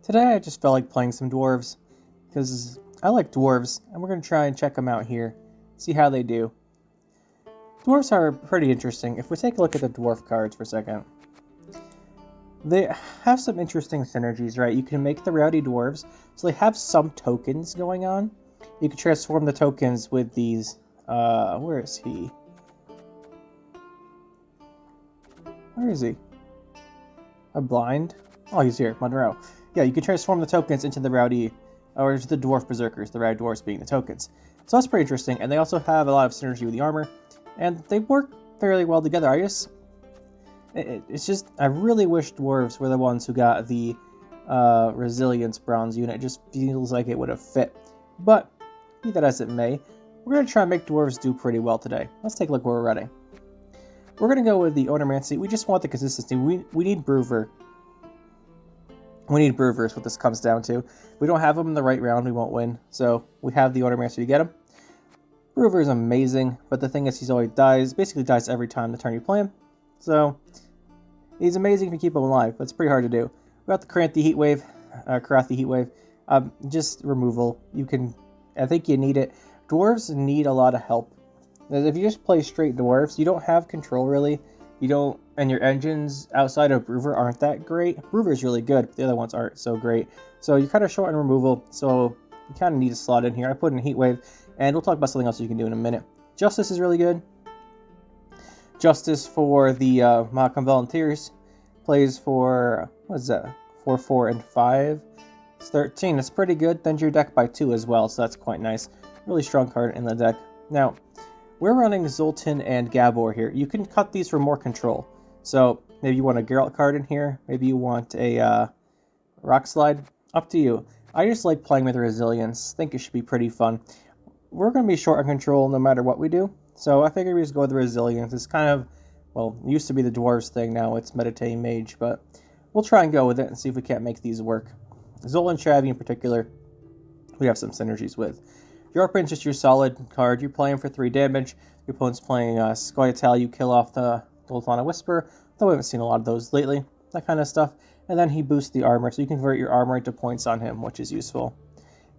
Today I just felt like playing some Dwarves, because I like Dwarves, and we're going to try and check them out here, see how they do. Dwarves are pretty interesting. If we take a look at the Dwarf cards for a second, they have some interesting synergies, right? You can make the Rowdy Dwarves, so they have some tokens going on. You can transform the tokens with these, where is he? Where is he? I'm blind? Oh, he's here, Munro. Yeah, you can transform the tokens into the Rowdy, or into the Dwarf Berserkers, the Rowdy Dwarves being the tokens. So that's pretty interesting, and they also have a lot of synergy with the armor, and they work fairly well together. It's just, I really wish Dwarves were the ones who got the Resilience Bronze unit. It just feels like it would have fit. But, be that as it may, we're going to try and make Dwarves do pretty well today. Let's take a look where we're running. We're going to go with the Ornamency. We just want the consistency. We need Brewer. We need Brewer is what this comes down to. If we don't have them in the right round, we won't win. So we have the Ornamency to get him. Brewer is amazing, but the thing is he always dies. Basically dies every time the turn you play him. So he's amazing if you keep him alive, but it's pretty hard to do. We got the Karathi Heatwave. Just removal. I think you need it. Dwarves need a lot of help. If you just play straight Dwarves, you don't have control really. And your engines outside of Brewer aren't that great. Brewer is really good, but the other ones aren't so great. So you kind of short on removal, so you kind of need a slot in here. I put in Heatwave, and we'll talk about something else you can do in a minute. Justice is really good. Justice for the Mahakam Volunteers plays for, what is that, 4, 4, and 5. It's 13, it's pretty good. Then your deck by 2 as well, so that's quite nice. Really strong card in the deck. Now, we're running Zoltan and Gabor here. You can cut these for more control. So maybe you want a Geralt card in here. Maybe you want a Rock Slide. Up to you. I just like playing with Resilience. Think it should be pretty fun. We're going to be short on control no matter what we do. So I figured we just go with Resilience. It's kind of, well, it used to be the Dwarves thing. Now it's Meditating Mage. But we'll try and go with it and see if we can't make these work. Zoltan Shavy in particular, we have some synergies with. Jorpin's just your solid card. You play him for 3 damage. Your opponent's playing Scoia tael. You kill off the Zoltan Whisper. Though we haven't seen a lot of those lately. That kind of stuff. And then he boosts the armor, so you can convert your armor into points on him, which is useful.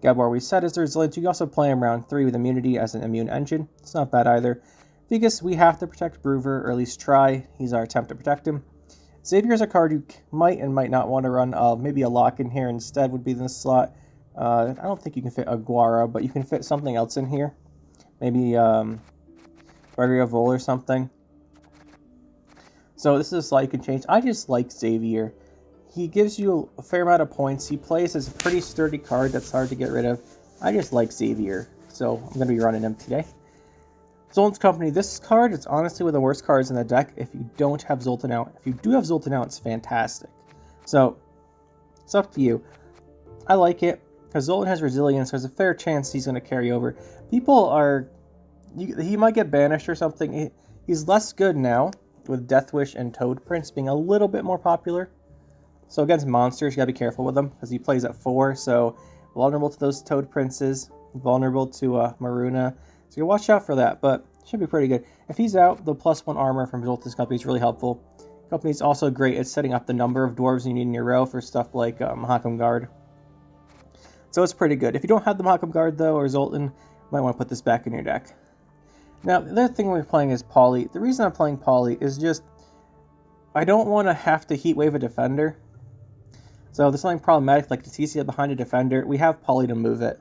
Gabor we said is the Resilience. You can also play him round 3 with immunity as an immune engine. It's not bad either. Vigus, we have to protect Brewer, or at least try. He's our attempt to protect him. Xavier is a card you might and might not want to run. Maybe a lock in here instead would be in this slot. I don't think you can fit Aguara, but you can fit something else in here. Maybe Gregory of Vol or something. So this is a slot you can change. I just like Xavier. He gives you a fair amount of points. He plays as a pretty sturdy card that's hard to get rid of. I just like Xavier, so I'm going to be running him today. Zoltan's Company. This card is honestly one of the worst cards in the deck if you don't have Zoltan out. If you do have Zoltan out, it's fantastic. So it's up to you. I like it. Because Zoltan has Resilience, there's a fair chance he's going to carry over. He might get banished or something. He's less good now, with Death Wish and Toad Prince being a little bit more popular. So against monsters, you got to be careful with him, because he plays at 4, so vulnerable to those Toad Princes, vulnerable to Maruna. So you watch out for that, but should be pretty good. If he's out, the +1 armor from Zoltan's Company is really helpful. Company's also great at setting up the number of dwarves you need in your row for stuff like Mahakam Guard. So it's pretty good. If you don't have the Mahakam Guard, though, or Zoltan, you might want to put this back in your deck. Now, the other thing we're playing is Poly. The reason I'm playing Poly is just, I don't want to have to Heatwave a defender. So there's something problematic, like the TC behind a defender. We have Poly to move it.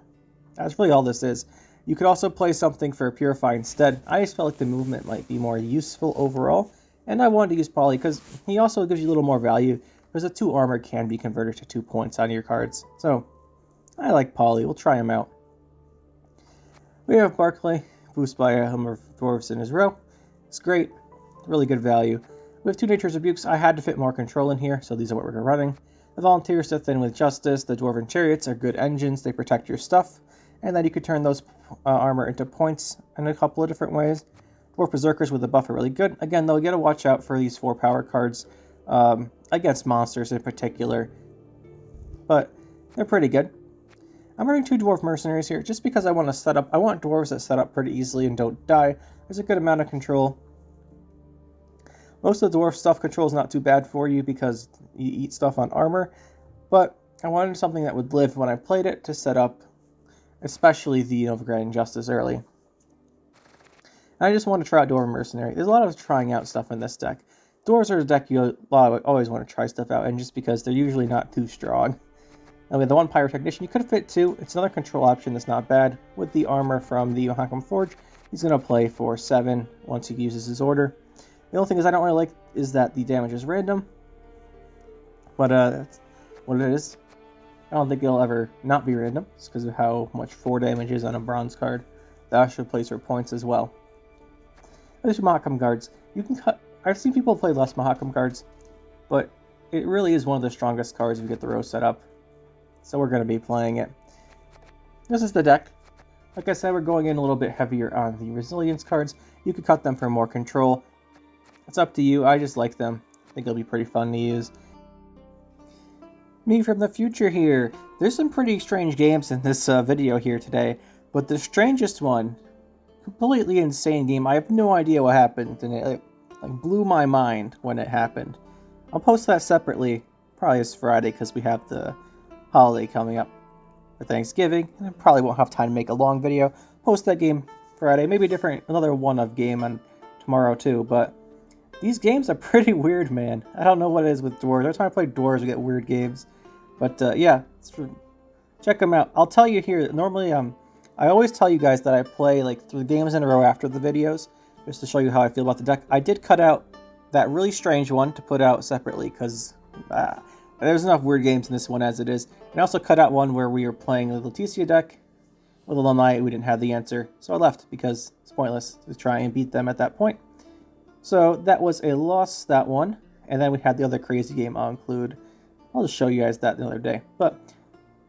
That's really all this is. You could also play something for Purify instead. I just felt like the movement might be more useful overall. And I wanted to use Poly because he also gives you a little more value. Because a 2 armor can be converted to 2 points on your cards. So I like Poly. We'll try him out. We have Barclay, boost by a number of dwarves in his row. It's great. Really good value. We have 2 Nature's Rebukes. I had to fit more control in here, so these are what we're running. The Volunteers fit in with Justice. The Dwarven Chariots are good engines. They protect your stuff. And then you could turn those armor into points in a couple of different ways. Dwarf Berserkers with the buff are really good. Again, though, you gotta watch out for these 4 power cards against monsters in particular. But they're pretty good. I'm running 2 Dwarf Mercenaries here just because I want to set up. I want Dwarves that set up pretty easily and don't die. There's a good amount of control. Most of the Dwarf stuff control is not too bad for you because you eat stuff on armor. But I wanted something that would live when I played it to set up, especially the Novigrad Injustice early. And I just want to try out Dwarf Mercenary. There's a lot of trying out stuff in this deck. Dwarves are a deck you always want to try stuff out, and just because they're usually not too strong. And with the 1 Pyrotechnician, you could fit 2. It's another control option that's not bad. With the armor from the Mahakam Forge, he's going to play for 7 once he uses his order. The only thing is I don't really like is that the damage is random. But that's what it is. I don't think it'll ever not be random. It's because of how much 4 damage is on a bronze card. That should place for points as well. There's your Mahakam guards. You can cut. I've seen people play less Mahakam guards, but it really is one of the strongest cards if you get the row set up. So we're going to be playing it. This is the deck. Like I said, we're going in a little bit heavier on the resilience cards. You could cut them for more control. It's up to you. I just like them. I think it'll be pretty fun to use. Me from the future here. There's some pretty strange games in this video here today, but the strangest one, completely insane game. I have no idea what happened, and it like blew my mind when it happened. I'll post that separately, probably this Friday, because we have the holiday coming up for Thanksgiving, and I probably won't have time to make a long video. Post that game Friday, maybe another one of game on tomorrow too, but these games are pretty weird, man. I don't know what it is with Dwarves. Every time I play Dwarves, we get weird games. But yeah, check them out. I'll tell you here, normally I always tell you guys that I play like 3 games in a row after the videos, just to show you how I feel about the deck. I did cut out that really strange one to put out separately, because there's enough weird games in this one as it is. And I also cut out one where we were playing the Leticia deck with Alumni. We didn't have the answer, so I left because it's pointless to try and beat them at that point. So that was a loss, that one. And then we had the other crazy game I'll include. I'll just show you guys that the other day. But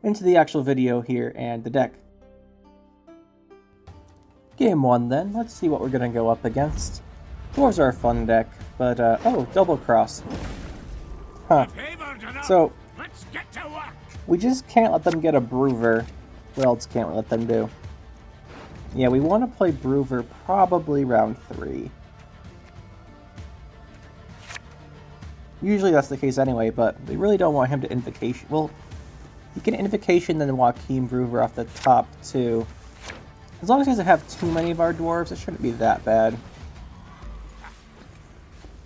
into the actual video here and the deck. Game 1 then. Let's see what we're going to go up against. Dwarves are a fun deck, but oh, double cross. Huh. So, we just can't let them get a Broover. What else can't we let them do? Yeah, we want to play Broover probably round 3. Usually that's the case anyway, but we really don't want him to Invocation. Well, you can Invocation then Joachim Broover off the top too. As long as he doesn't have too many of our Dwarves, it shouldn't be that bad.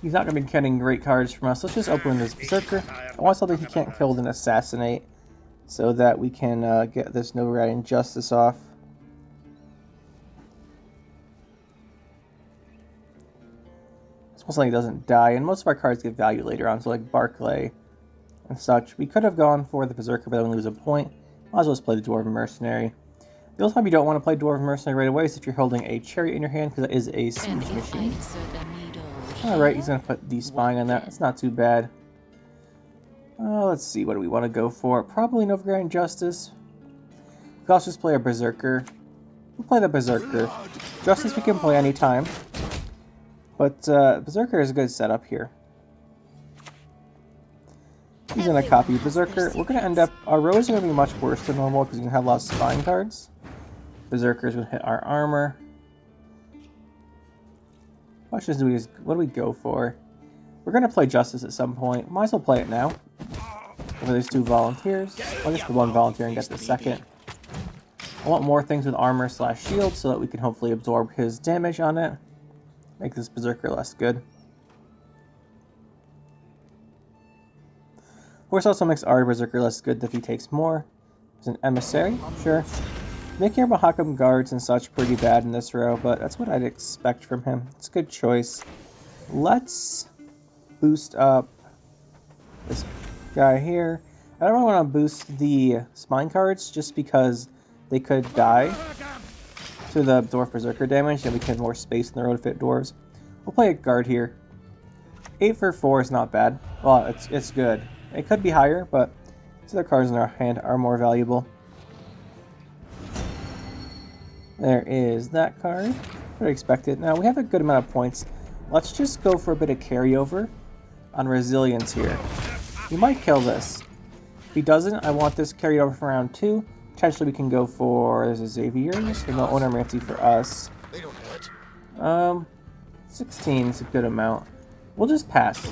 He's not going to be getting great cards from us. Let's just open this Berserker. I want something he can't kill and assassinate, so that we can get this Novigrad Injustice off. Something doesn't die, and most of our cards get value later on, so like Barclay and such. We could have gone for the Berserker, but then we lose a point. Might as well just play the Dwarf Mercenary. The only time you don't want to play Dwarf Mercenary right away is if you're holding a Chariot in your hand, because that is a siege machine. Alright, he's going to put the Spying on that. It's not too bad. Let's see, what do we want to go for? Probably Novigrad Injustice. We could also just play a Berserker. We'll play the Berserker. Justice we can play anytime. But Berserker is a good setup here. He's going to copy Berserker. We're going to end up... Our rows are going to be much worse than normal because we're going to have a lot of spine cards. Berserker's going to hit our armor. What do we go for? We're going to play Justice at some point. Might as well play it now. Over these 2 volunteers. I'll get the 1 volunteer and get the second. I want more things with armor / shield so that we can hopefully absorb his damage on it. Make this Berserker less good. Of course, also makes our Berserker less good if he takes more. There's an Emissary, sure. Making our Mahakam guards and such pretty bad in this row, but that's what I'd expect from him. It's a good choice. Let's boost up this guy here. I don't really want to boost the spine cards just because they could die to the Dwarf Berserker damage, and we can have more space in the row to fit Dwarves. We'll play a guard here. 8 for 4 is not bad. Well, it's good. It could be higher, but these other cards in our hand are more valuable. There is that card. What I expected. Now, we have a good amount of points. Let's just go for a bit of carryover on resilience here. He might kill this. If he doesn't, I want this carried over from round 2. Potentially we can go for... There's a Xavier. There's no Onomancy for us. 16 is a good amount. We'll just pass.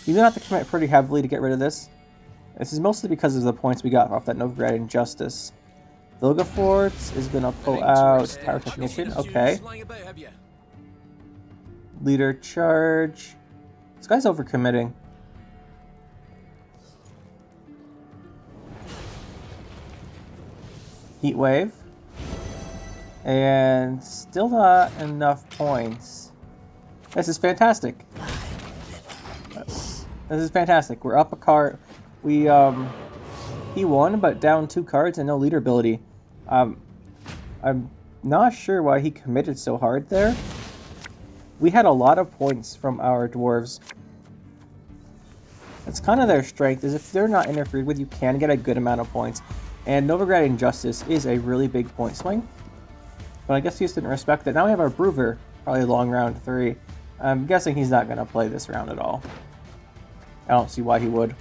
You do have to commit pretty heavily to get rid of this. This is mostly because of the points we got off that Novigrad Injustice. Vilgefortz is going to pull out Tower Technician. Okay. Leader Charge. This guy's overcommitting. Heat Wave. And still not enough points. This is fantastic. This is fantastic. We're up a card. He won, but down 2 cards and no leader ability. I'm not sure why he committed so hard there. We had a lot of points from our dwarves. It's kind of their strength, is if they're not interfered with, you can get a good amount of points. And Novigrad Injustice is a really big point swing. But I guess he just didn't respect that. Now we have our Brewer, probably long round 3. I'm guessing he's not going to play this round at all. I don't see why he would.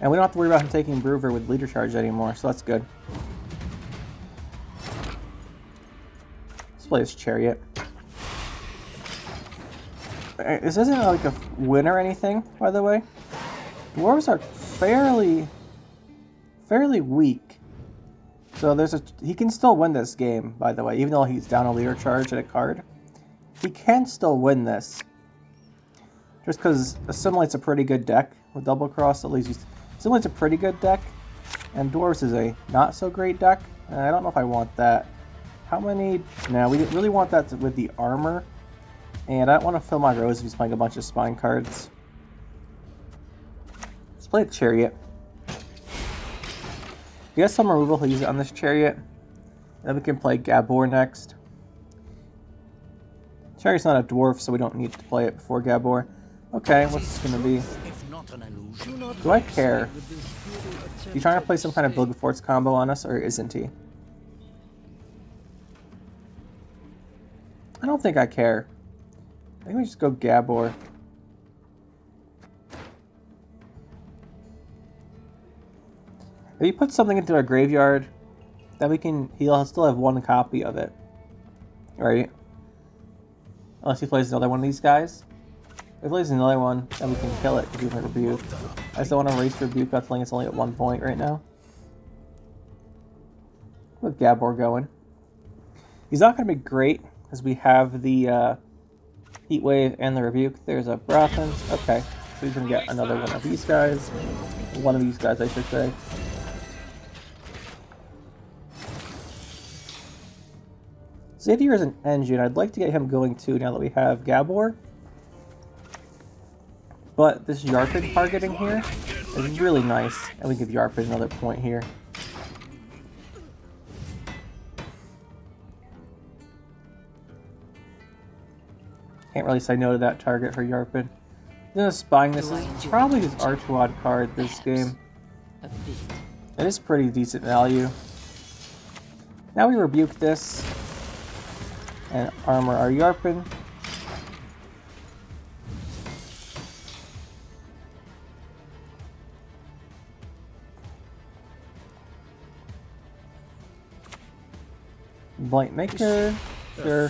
And we don't have to worry about him taking Brewer with leader charge anymore, so that's good. Let's play his Chariot. This isn't like a win or anything, by the way. Dwarves are fairly weak. So he can still win this game, by the way, even though he's down a leader charge at a card. He can still win this. Just because Assimilate's a pretty good deck with Double Cross, at least Assimilate's a pretty good deck, and Dwarves is a not so great deck. I don't know if I want that. How many? No, we really want that with the armor, and I don't want to fill my rows if he's playing a bunch of spine cards. Let's play a Chariot. He has some removal, he'll use it on this Chariot. Then we can play Gabor next. Chariot's not a dwarf, so we don't need to play it before Gabor. Okay, what's this gonna be? Do I care? Is he trying to play some kind of Vilgefortz combo on us, or isn't he? I don't think I care. I think we just go Gabor. If he puts something into our graveyard, then he'll still have 1 copy of it. Right? Unless he plays another one of these guys. If he plays another one, then we can kill it because we have Rebuke. I just don't want to race Rebuke, that's like it's only at 1 point right now. With Gabor going. He's not going to be great, because we have the Heat Wave and the Rebuke. There's a Brothans. Okay, so we can get another one of these guys. One of these guys, I should say. Xavier is an engine. I'd like to get him going too now that we have Gabor. But this Yarpin targeting here is really nice. And we give Yarpin another point here. Can't really say no to that target for Yarpin. Then spying, this is probably his Archwad card this game. It is pretty decent value. Now we rebuke this. And armor our Yarpin. Blight Maker. Sure.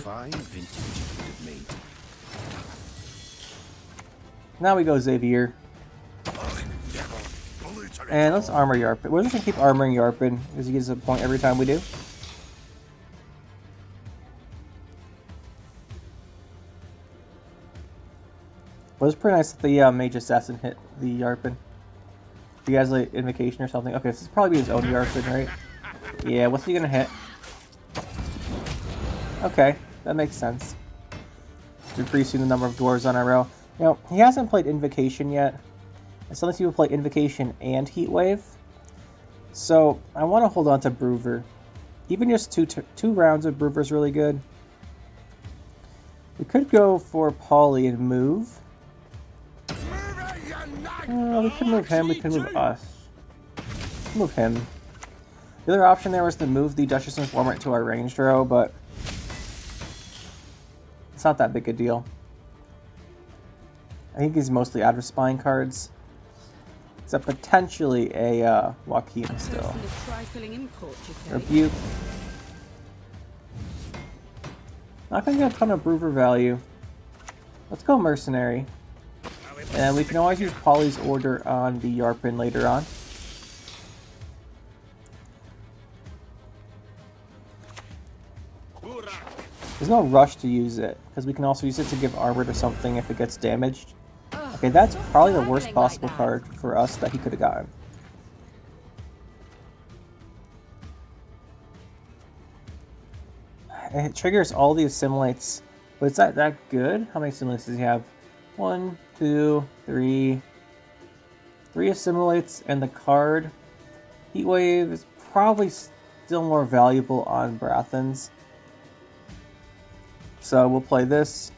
Now we go Xavier. And let's armor Yarpin. We're just gonna keep armoring Yarpin because he gets a point every time we do. Well, it's pretty nice that the Mage Assassin hit the Yarpin. He has like Invocation or something. Okay, this is probably his own Yarpin, right? Yeah, what's he gonna hit? Okay, that makes sense. Decreasing the number of dwarves on our row. You know, he hasn't played Invocation yet. And sometimes people play Invocation and Heat Wave. So, I want to hold on to Brewer. Even just two rounds of Brewer is really good. We could go for Polly and move. We could move him, we could move us. Move him. The other option there was to move the Duchess Informant to our ranged row, but it's not that big a deal. I think he's mostly out of spine cards. Except potentially a Joaquin still. Rebuke. Not gonna get a ton of Brewer value. Let's go Mercenary. And we can always use Polly's Order on the Yarpin later on. There's no rush to use it, because we can also use it to give armor to something if it gets damaged. Okay, that's probably the worst possible card for us that he could have gotten. It triggers all the assimilates, but it's not that good. How many assimilates does he have? 1, 2, 3. 3 assimilates, and the card Heatwave is probably still more valuable on Brathens. So we'll play this,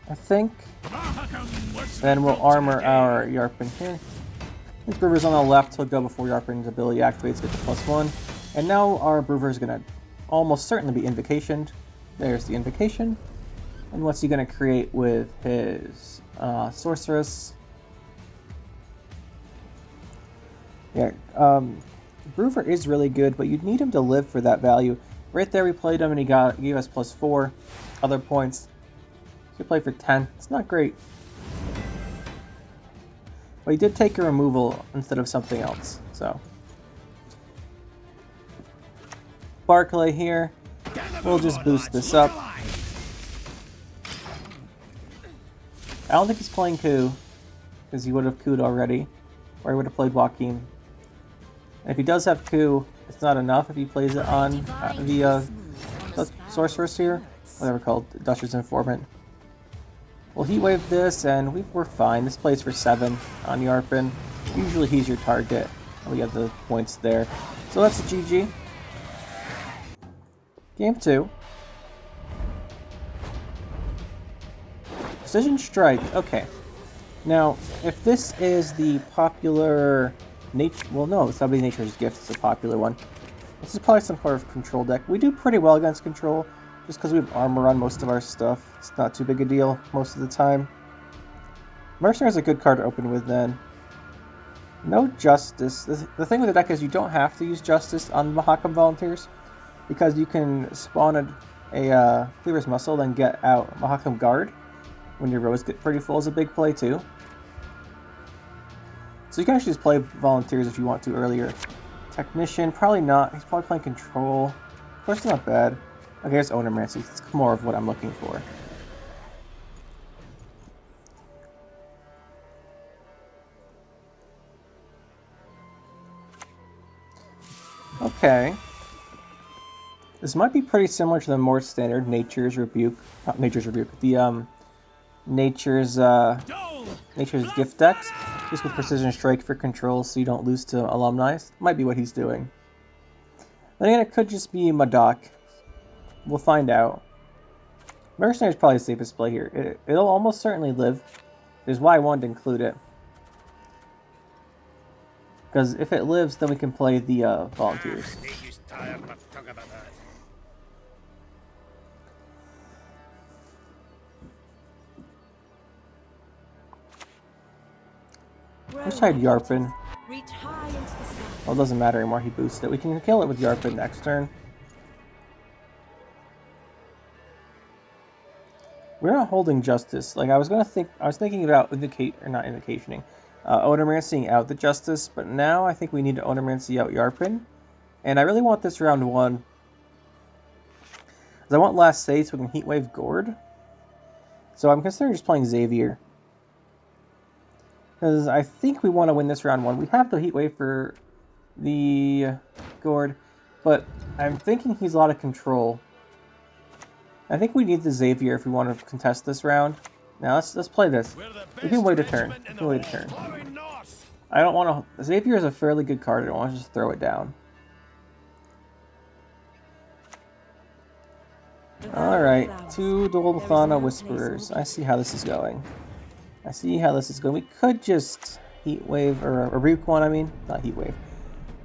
I think. Then we'll armor our Yarpin here. His Brewer's on the left, he'll go before Yarpin's ability activates, get the +1. And now our Brewer's gonna almost certainly be invocationed. There's the invocation. And what's he gonna create with his Sorceress? Yeah, Brewer is really good, but you'd need him to live for that value. Right there we played him and he gave us +4 other points. He played for 10. It's not great. But he did take a removal instead of something else, so. Barclay here. We'll just boost this up. I don't think he's playing coup, because he would have couped already, or he would have played Joaquin. And if he does have coup, it's not enough if he plays it on the Sorceress here, whatever called, Duchess Informant. We'll Heatwave this, and we're fine. This plays for 7 on Yarpin. Usually he's your target. We have the points there. So that's a GG. Game 2. Precision Strike. Okay. Now, if this is the popular nature... Well, no, it's not Nature's Gift. It's a popular one. This is probably some sort of control deck. We do pretty well against control, just because we have armor on most of our stuff. It's not too big a deal most of the time. Mercenary is a good card to open with then. No Justice. The thing with the deck is you don't have to use Justice on Mahakam Volunteers, because you can spawn a Cleaver's Muscle, then get out Mahakam Guard when your rows get pretty full is a big play too. So you can actually just play Volunteers if you want to earlier. Technician, probably not. He's probably playing Control. Of course, not bad. Okay, it's Onomancy. It's more of what I'm looking for. Okay. This might be pretty similar to the more standard Nature's Rebuke. Not Nature's Rebuke. The Nature's Gift decks. Just with Precision Strike for control so you don't lose to Alumni. Might be what he's doing. Then again, it could just be Madoc. We'll find out. Mercenary is probably the safest play here. It'll almost certainly live. Which is why I wanted to include it. Because if it lives, then we can play the Volunteers. Wish I had Yarpin. Well, it doesn't matter anymore, he boosted it. We can kill it with Yarpin next turn. We're not holding Justice. Like I was thinking about Onomancying out the Justice, but now I think we need to Onomancy out Yarpin. And I really want this round 1. Because I want last save so we can Heatwave Gord. So I'm considering just playing Xavier. Because I think we want to win this round 1. We have the Heatwave for the Gord, but I'm thinking he's a lot of control. I think we need the Xavier if we want to contest this round. Now let's play this. We can wait a turn. I don't want to... Xavier is a fairly good card. I don't want to just throw it down. Alright, 2 Dolthana Whisperers. I see how this is going. We could just Heatwave, or Rebuke one, I mean. Not Heatwave.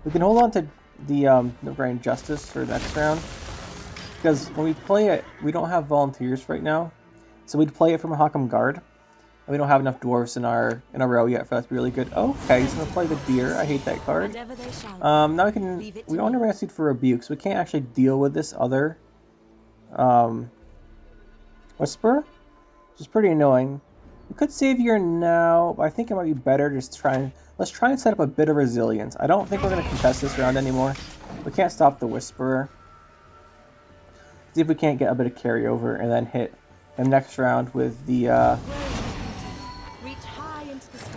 We can hold on to Grand Justice for next round. Because when we play it, we don't have volunteers right now. So we'd play it from Mahakam Guard. And we don't have enough dwarves in our row yet for that to be really good. Okay, he's gonna play the deer. I hate that card. Now we don't have a for rebuke, so we can't actually deal with this other Whisper, which is pretty annoying. We could Savior now, but I think it might be better just let's try and set up a bit of resilience. I don't think we're gonna contest this round anymore. We can't stop the Whisperer. See if we can't get a bit of carryover and then hit the next round with the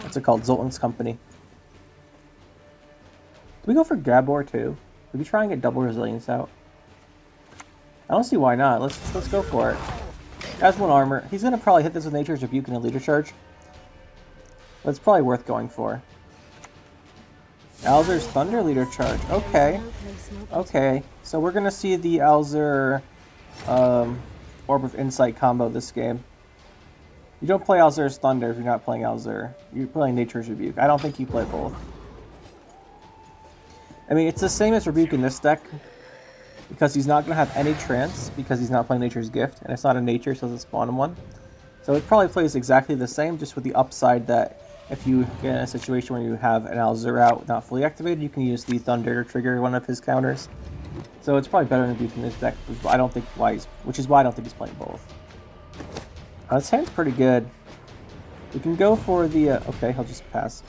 what's it called? Zoltan's Company. Do we go for Gabor too? Did we try and get double resilience out? I don't see why not. Let's go for it. Has 1 armor. He's gonna probably hit this with Nature's Rebuke and a leader charge. But it's probably worth going for. Alzur's Thunder leader charge. Okay. Okay. So we're gonna see the Alzur Orb of Insight combo this game. You don't play Alzur's Thunder if you're not playing Alzur. You're playing Nature's Rebuke. I don't think you play both. I mean, it's the same as Rebuke in this deck, because he's not going to have any trance, because he's not playing Nature's Gift, and it's not a nature, so it's a spawn one. So it probably plays exactly the same, just with the upside that if you get in a situation where you have an Alzur out not fully activated, you can use the Thunder to trigger one of his counters. So it's probably better than Rebuke in this deck, which is why I don't think he's playing both. This hand's pretty good. We can go for the... okay, he'll just pass.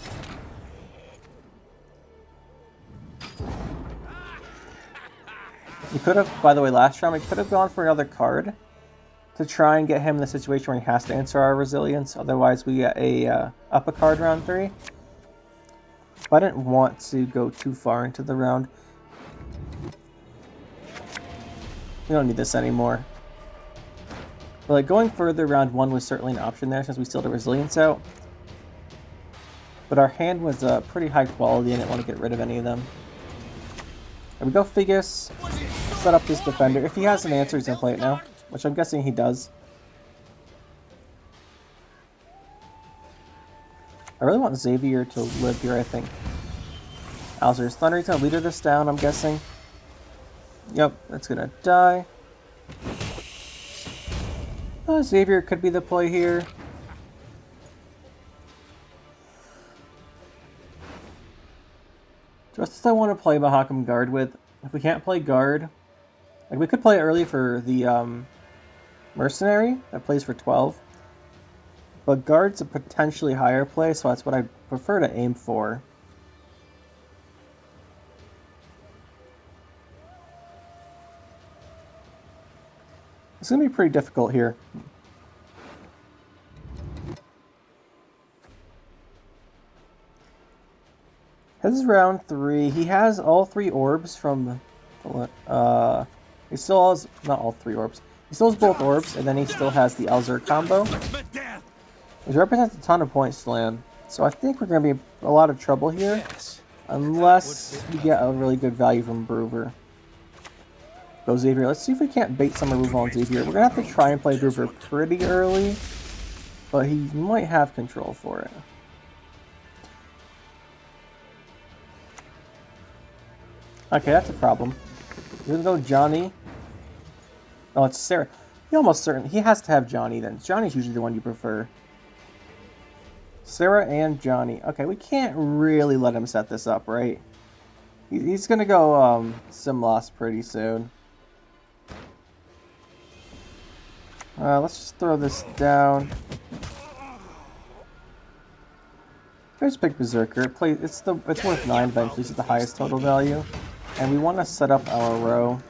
We could have, by the way, last round, we could have gone for another card to try and get him in the situation where he has to answer our resilience. Otherwise, we get up a card round 3. But I didn't want to go too far into the round. We don't need this anymore. But like going further, round 1 was certainly an option there since we still had the resilience out. But our hand was pretty high quality and I didn't want to get rid of any of them. There we go, Figus. Set up this defender. If he has an answer, he's going to play it now, which I'm guessing he does. I really want Xavier to live here, I think. Alzur's Thunder, he's going to leader this down, I'm guessing. Yep, that's going to die. Xavier could be the play here. Just I want to play Mahakam Guard with. If we can't play Guard, like we could play early for the Mercenary that plays for 12. But Guard's a potentially higher play, so that's what I prefer to aim for. It's going to be pretty difficult here. This is round 3. He has all 3 orbs from... he still has... not all 3 orbs. He still has both orbs, and then he still has the Alzur combo, which represents a ton of point slam. So I think we're going to be in a lot of trouble here, unless we get a really good value from Brewer. Go Xavier. Let's see if we can't bait some removal on Xavier. We're going to have to try and play Brewer pretty early, but he might have control for it. Okay, that's a problem. We're going to go Johnny. Oh, it's Sarah. He has to have Johnny then. Johnny's usually the one you prefer. Sarah and Johnny. Okay, we can't really let him set this up, right? He's going to go Simloss pretty soon. Let's just throw this down. Let's pick Berserker. It's worth 9 eventually. It's the highest total value. And we want to set up our row.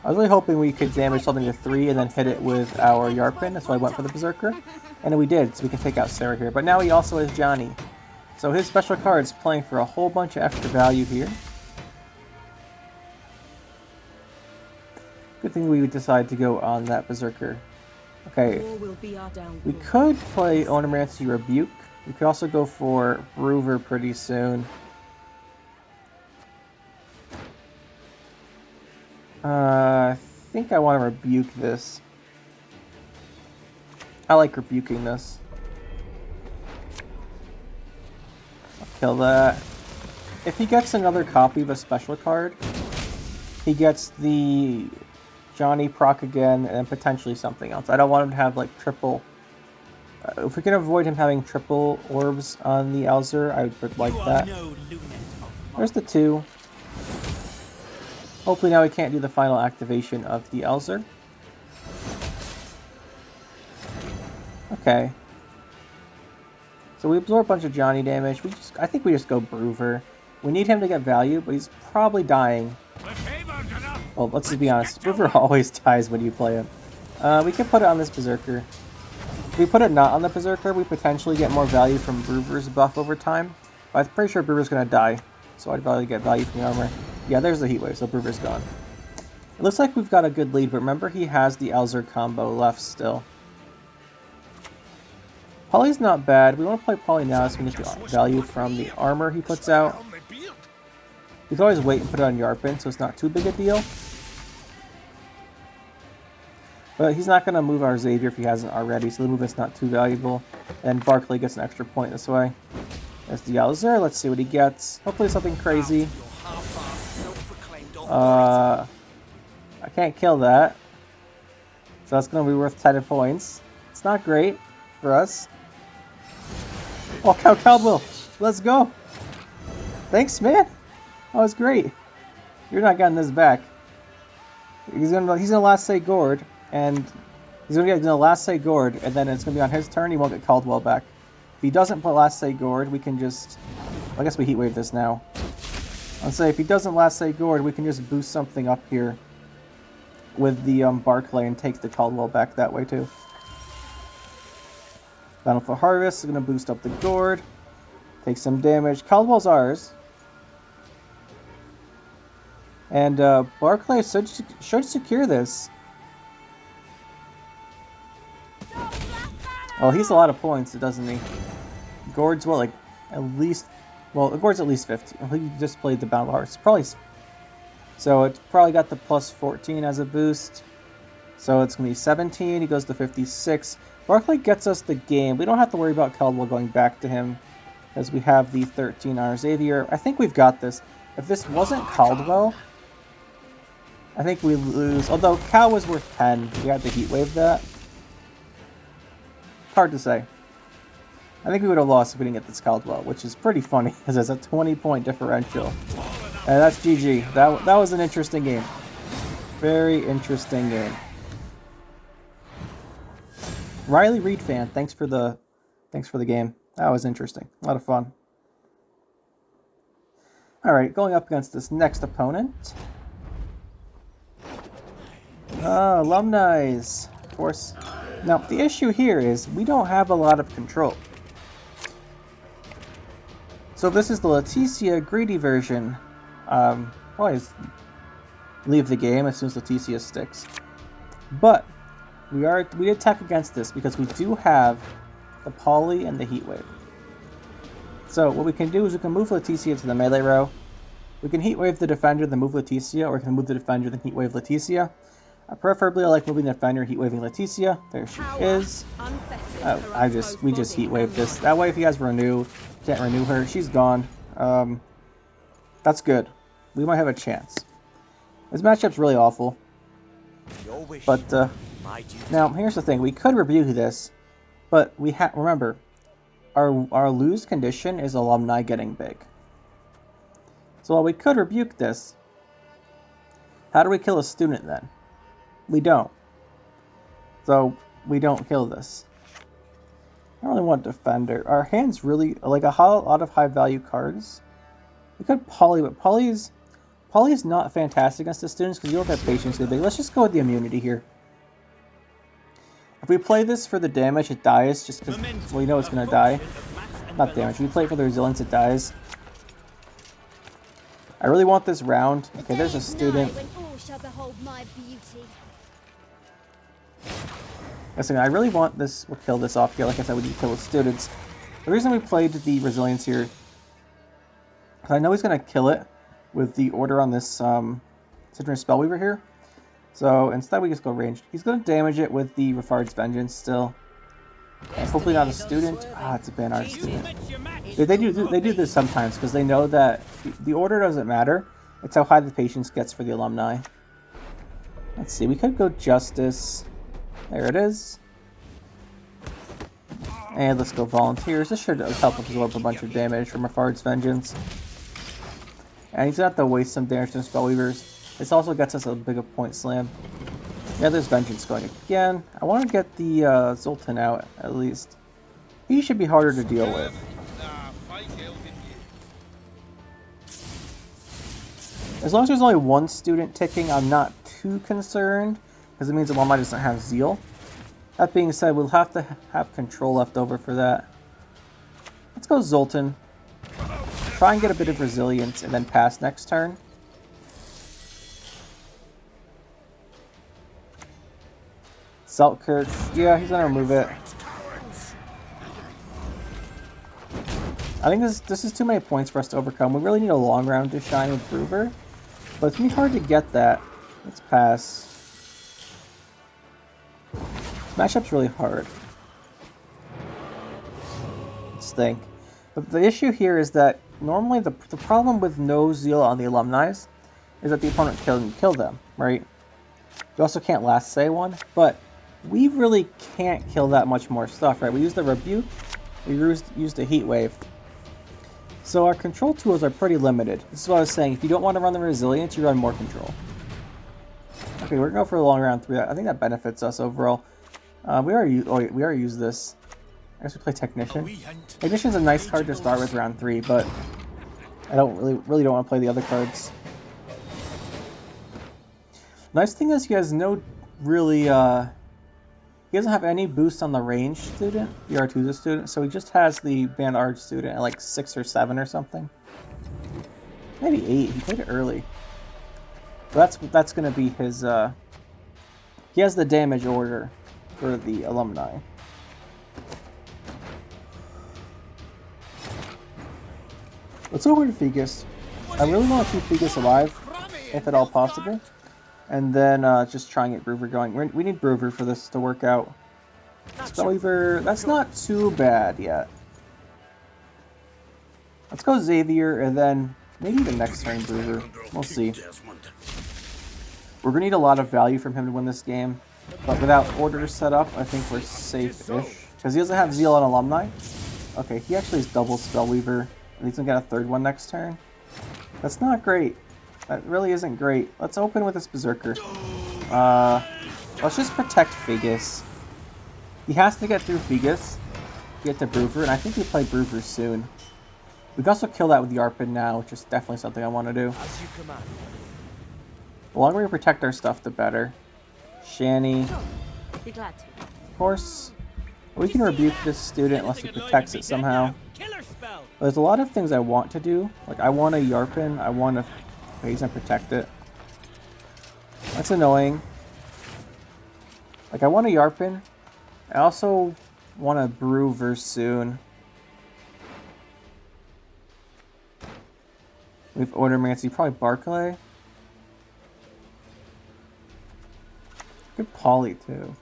I was really hoping we could damage something to 3 and then hit it with our Yarpin. That's why I went for the Berserker. And we did, so we can take out Sarah here. But now he also has Johnny. So his special card's playing for a whole bunch of extra value here. Good thing we would decide to go on that Berserker. Okay, we could play Onomancy Rebuke. We could also go for Brewer pretty soon. I think I want to rebuke this. I like rebuking this. kill that. If he gets another copy of a special card, he gets the Johnny proc again and potentially something else. I don't want him to have like triple. If we can avoid him having triple orbs on the Elzer, I would like that. There's the 2. Hopefully now we can't do the final activation of the Elzer. Okay. So we absorb a bunch of Johnny damage. I think we just go Broover. We need him to get value, but he's probably dying. Well, let's just be honest. Broover always dies when you play him. We can put it on this Berserker. If we put it not on the Berserker, we potentially get more value from Broover's buff over time. But I'm pretty sure Broover's going to die. So I'd probably get value from the armor. Yeah, there's the Heatwave, so Broover's gone. It looks like we've got a good lead, but remember he has the Elzer combo left still. Polly's not bad. We want to play Polly now so we can get value from the armor he puts out. We can always wait and put it on Yarpin, so it's not too big a deal. But he's not going to move our Xavier if he hasn't already, so the movement's not too valuable. And Barclay gets an extra point this way. There's the Elzer. Let's see what he gets. Hopefully something crazy. I can't kill that. So that's going to be worth 10 points. It's not great for us. Oh, Caldwell! Let's go! Thanks, man! That was great. You're not getting this back. He's gonna last say Gord, and he's gonna last say Gord, and then it's gonna be on his turn. He won't get Caldwell back. If he doesn't put last say Gord, we can just. I guess we heatwave this now. I'll say if he doesn't last say Gord, we can just boost something up here with the Barclay and take the Caldwell back that way too. Bountiful Harvest is going to boost up the Gord. Take some damage. Caldwell's ours. And Barclay should secure this. Well, he's a lot of points, doesn't he? Gord's, what, like, at least... Well, Gord's at least 50. He just played the Bountiful Harvest. Probably... So it's probably got the plus 14 as a boost. So it's going to be 17. He goes to 56. Barclay gets us the game. We don't have to worry about Caldwell going back to him, as we have the 13 on our Xavier. I think we've got this. If this wasn't Caldwell, I think we lose. Although Cal was worth 10. We had to heatwave that. Hard to say. I think we would have lost if we didn't get this Caldwell, which is pretty funny, because it's a 20-point differential. And that's GG. That was an interesting game. Very interesting game. Riley Reed fan, thanks for the game. That was interesting. A lot of fun. Alright, going up against this next opponent. Alumni's. Of course. Now, the issue here is we don't have a lot of control. So this is the Leticia greedy version. Always leave the game as soon as Leticia sticks. But we attack against this because we do have the Poly and the Heatwave. So what we can do is we can move Leticia to the melee row. We can Heatwave the Defender, then move Leticia, or we can move the Defender, then Heatwave Leticia. Preferably I like moving the Defender, Heatwaving Leticia. There she is. We just Heatwave this. That way if you guys renew, can't renew her, she's gone. That's good. We might have a chance. This matchup's really awful. But, now, here's the thing. We could rebuke this, but we remember, our lose condition is Alumni getting big. So while we could rebuke this, how do we kill a student then? We don't. So, we don't kill this. I don't really want Defender. Our hand's really, like, a lot of high-value cards. We could Poly, but Poly's not fantastic against the students because you don't have patience to big. Let's just go with the immunity here. If we play this for the damage, it dies just because, well, you know it's going to die. Not damage. If we play it for the resilience, it dies. I really want this round. Okay, there's a student. Listen, I really want this. We'll kill this off here. Like I said, we need to kill the students. The reason we played the resilience here, I know he's going to kill it with the order on this Citron Spellweaver here. So instead we just go ranged. He's going to damage it with the Rafard's Vengeance still. And hopefully not a student. Ah, it's a band art student. They do this sometimes because they know that the order doesn't matter. It's how high the patience gets for the alumni. Let's see, we could go Justice. There it is. And let's go Volunteers. This should help absorb a bunch of damage from Mafard's Vengeance. And he's gonna have to waste some damage to Spellweavers. This also gets us a bigger point slam. Yeah, there's Vengeance going again. I want to get the Zoltan out, at least. He should be harder to deal with. As long as there's only one student ticking, I'm not too concerned, because it means the Alumni doesn't have Zeal. That being said, we'll have to have control left over for that. Let's go Zoltan. Try and get a bit of resilience and then pass next turn. Seltkirk, yeah, he's gonna remove it. I think this is too many points for us to overcome. We really need a long round to shine with Groover, but it's gonna be hard to get that. Let's pass. This matchup's really hard. Let's think. But the issue here is that normally the problem with no Zeal on the Alumni is that the opponent can kill them, right? You also can't last say one, but we really can't kill that much more stuff, right? We used the Rebuke, we used the Heat Wave. So our control tools are pretty limited. This is what I was saying. If you don't want to run the Resilience, you run more control. Okay, we're going to go for a long round 3. I think that benefits us overall. We already used this. I guess we play Technician. Technician's a nice card to start with round 3, but I don't really don't want to play the other cards. Nice thing is he has no really he doesn't have any boost on the range student, the Artusa student, so he just has the Band Arch student at like 6 or 7 or something. Maybe 8, he played it early. But that's gonna be his he has the damage order for the Alumni. Let's go over to Fegus. I really want to keep Fegus alive, if at all possible. And then just try and get Brewer going. We need Brewer for this to work out. Spellweaver, that's not too bad yet. Let's go Xavier, and then maybe the next turn Brewer. We'll see. We're going to need a lot of value from him to win this game. But without orders set up, I think we're safe-ish. Because he doesn't have Zeal on Alumni. Okay, he actually has double Spellweaver. And he's going to get a third one next turn. That's not great. That really isn't great. Let's open with this Berserker. Let's just protect Fegus. He has to get through Fegus to get to Brewer, and I think we play Brewer soon. We can also kill that with the Arpin now, which is definitely something I want to do. The longer we protect our stuff, the better. Shanny. Of course, we can rebuke this student unless he protects it somehow. But there's a lot of things I want to do. Like, I want a Yarpin, I want to phase and protect it. That's annoying. Like, I want a Yarpin. I also want a Brewer soon. We have Ordermancy, probably Barclay. Good Poly, too.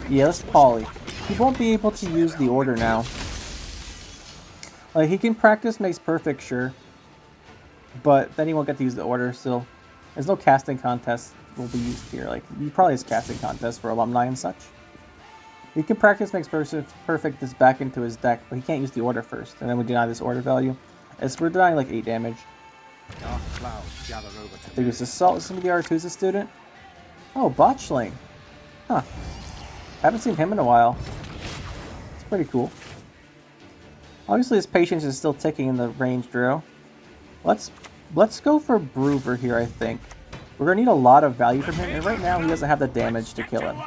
Yeah, let's Poly. He won't be able to use the order now. Like, he can practice Makes Perfect, sure. But then he won't get to use the order still. There's no casting contest will be used here. Like, he probably has casting contests for Alumni and such. He can practice Makes Perfect this back into his deck, but he can't use the order first. And then we deny this order value. As we're denying like 8 damage. There's Assault, some of the Artusa student. Oh, Botchling. Huh. Haven't seen him in a while. It's pretty cool. Obviously his patience is still ticking in the range drill. Let's go for Brewer here, I think. We're going to need a lot of value from him, and right now he doesn't have the damage to kill him.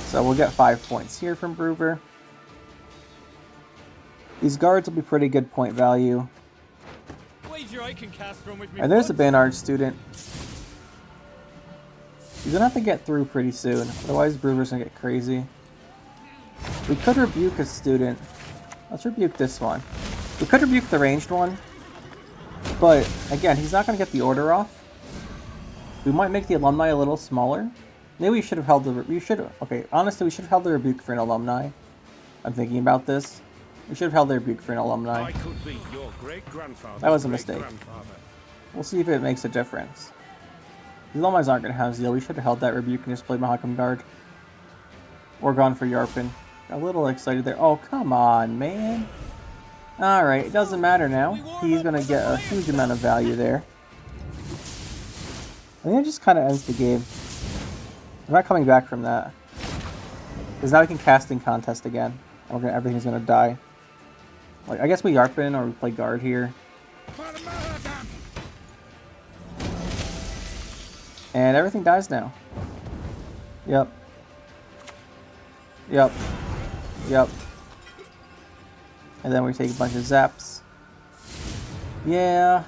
So we'll get 5 points here from Brewer. These guards will be pretty good point value. And there's a Banard student. He's going to have to get through pretty soon, otherwise Brewer's going to get crazy. We could rebuke a student. Let's rebuke this one. We could rebuke the ranged one, but again, he's not going to get the order off. We might make the Alumni a little smaller, Maybe we should have held the... Okay, honestly, we should have held the rebuke for an alumni. I'm thinking about this. We should have held the rebuke for an alumni. I could be your great-grandfather's That was a mistake. We'll see if it makes a difference. The alumni aren't going to have Zeal. We should have held that rebuke and just played Mahakam Guard. Or gone for Yarpin. Got a little excited there. Oh, come on, man. Alright, it doesn't matter now. He's going to get a huge amount of value there. I think it just kind of ends the game. I'm not coming back from that. Because now we can casting contest again. And everything's going to die. Like, I guess we Yarpin or we play guard here. And everything dies now. Yep. Yep. Yep. And then we take a bunch of zaps. Yeah.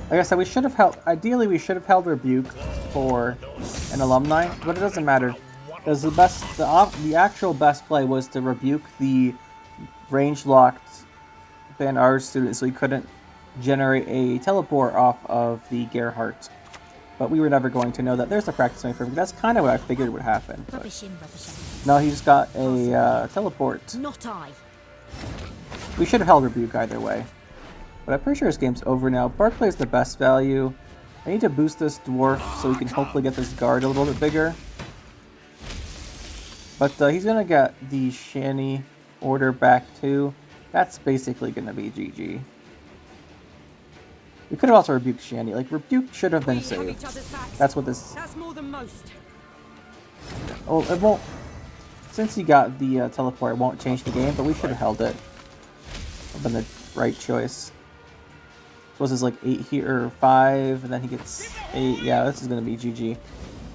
Like I said, we should have held... Ideally, we should have held Rebuke for an Alumni, but it doesn't matter. Because the actual best play was to Rebuke the range-locked Ban student so he couldn't generate a teleport off of the Gerhardt. But we were never going to know that. There's the practice made for him. That's kind of what I figured would happen. No, he's got a teleport. Not I. We should have held Rebuke either way. But I'm pretty sure this game's over now. Barclay is the best value. I need to boost this Dwarf so we can hopefully get this guard a little bit bigger. But he's going to get the Shanny order back too. That's basically going to be GG. We could have also rebuked Shanny. Like, Rebuke should have been saved. That's what this... That's more than most. Oh, it won't... Since he got the teleport, it won't change the game, but we should have held it. Would have been the right choice. Was his like 8 here or 5, and then he gets 8. Yeah, this is gonna be GG.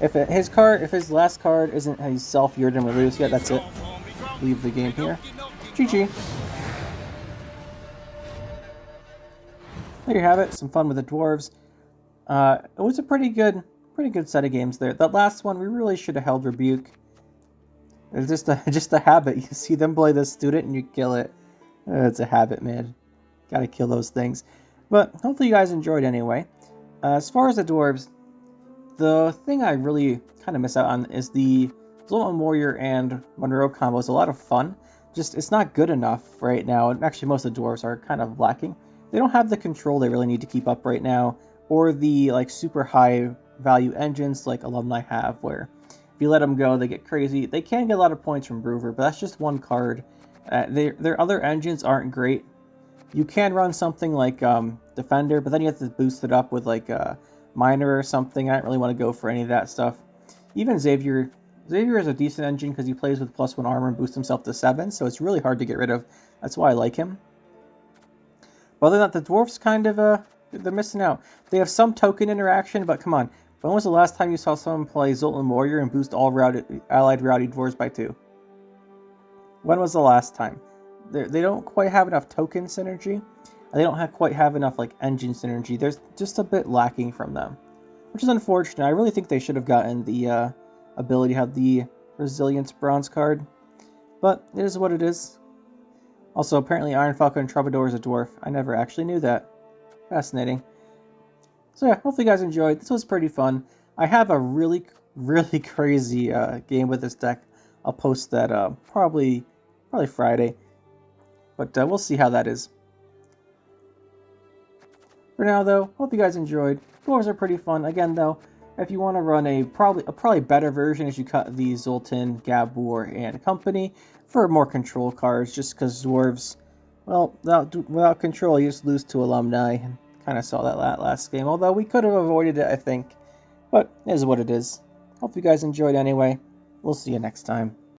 If his last card isn't his self-Yurden we lose yet, that's it. Leave the game here. GG. There you have it. Some fun with the Dwarves. It was a pretty good set of games there. That last one, we really should have held Rebuke. It's just a habit. You see them play this student and you kill it. It's a habit, man. Gotta kill those things. But hopefully you guys enjoyed anyway. As far as the Dwarves, the thing I really kind of miss out on is the Zoltan Warrior and Munro combo is a lot of fun. Just, it's not good enough right now. And actually, most of the Dwarves are kind of lacking. They don't have the control they really need to keep up right now, or the like super high value engines like Alumni have, where if you let them go, they get crazy. They can get a lot of points from Brewer, but that's just one card. Their other engines aren't great. You can run something like Defender, but then you have to boost it up with like Miner or something. I don't really want to go for any of that stuff. Even Xavier is a decent engine because he plays with +1 armor and boosts himself to 7, so it's really hard to get rid of. That's why I like him. But other than that, the Dwarfs kind of, they're missing out. They have some token interaction, but come on. When was the last time you saw someone play Zoltan Warrior and boost all allied rowdy Dwarves by 2? When was the last time? They don't quite have enough token synergy. And they don't quite have enough like engine synergy. There's just a bit lacking from them, which is unfortunate. I really think they should have gotten the ability to have the Resilience bronze card, but it is what it is. Also, apparently Iron Falcon and Troubadour is a dwarf. I never actually knew that. Fascinating. So yeah, hopefully you guys enjoyed. This was pretty fun. I have a really crazy game with this deck. I'll post that probably Friday. But we'll see how that is. For now, though, hope you guys enjoyed. Dwarves are pretty fun. Again, though, if you want to run a probably better version, is you cut the Zoltan, Gabor, and company for more control cards. Just because Dwarves, well, without control, you just lose to Alumni. Kind of saw that last game. Although we could have avoided it, I think. But it is what it is. Hope you guys enjoyed anyway. We'll see you next time.